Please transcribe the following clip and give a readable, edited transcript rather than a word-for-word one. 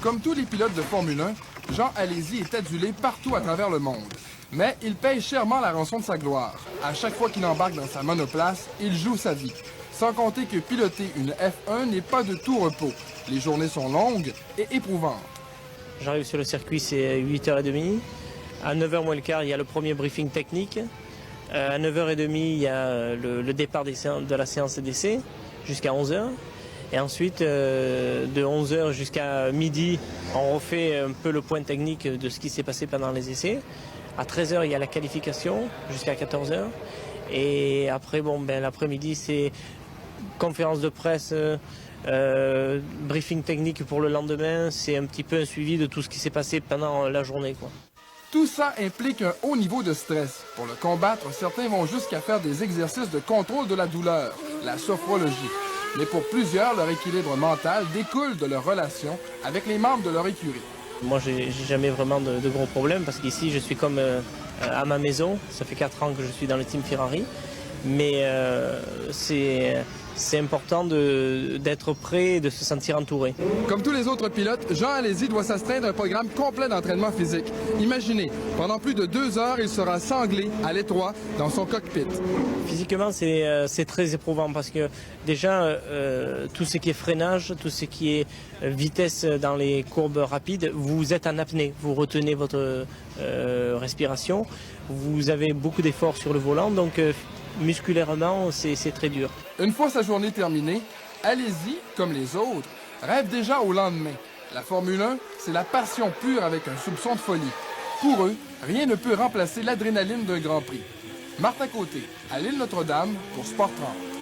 Comme tous les pilotes de Formule 1, Jean Alesi est adulé partout à travers le monde. Mais il paye chèrement la rançon de sa gloire. À chaque fois qu'il embarque dans sa monoplace, il joue sa vie. Sans compter que piloter une F1 n'est pas de tout repos. Les journées sont longues et éprouvantes. J'arrive sur le circuit, c'est 8h30. À 9h moins le quart, il y a le premier briefing technique. À 9h30, il y a le départ de la séance d'essai jusqu'à 11h. Et ensuite, de 11h jusqu'à midi, on refait un peu le point technique de ce qui s'est passé pendant les essais. À 13h, il y a la qualification jusqu'à 14h. Et après, l'après-midi, c'est conférence de presse, briefing technique pour le lendemain. C'est un petit peu un suivi de tout ce qui s'est passé pendant la journée, quoi. Tout ça implique un haut niveau de stress. Pour le combattre, certains vont jusqu'à faire des exercices de contrôle de la douleur, la sophrologie. Mais pour plusieurs, leur équilibre mental découle de leur relation avec les membres de leur écurie. Moi, j'ai jamais vraiment de gros problèmes parce qu'ici, je suis comme à ma maison. Ça fait 4 ans que je suis dans le team Ferrari. Mais c'est important d'être prêt et de se sentir entouré. Comme tous les autres pilotes, Jean Alesi doit s'astreindre à un programme complet d'entraînement physique. Imaginez, pendant plus de 2 heures, il sera sanglé à l'étroit dans son cockpit. Physiquement, c'est très éprouvant parce que déjà, tout ce qui est freinage, tout ce qui est vitesse dans les courbes rapides, vous êtes en apnée, vous retenez votre respiration, vous avez beaucoup d'efforts sur le volant, donc musculairement, c'est très dur. Une fois sa journée terminée, Alesi, comme les autres, rêve déjà au lendemain. La Formule 1, c'est la passion pure avec un soupçon de folie. Pour eux, rien ne peut remplacer l'adrénaline d'un Grand Prix. Martin Côté, à l'île Notre-Dame, pour Sport 30.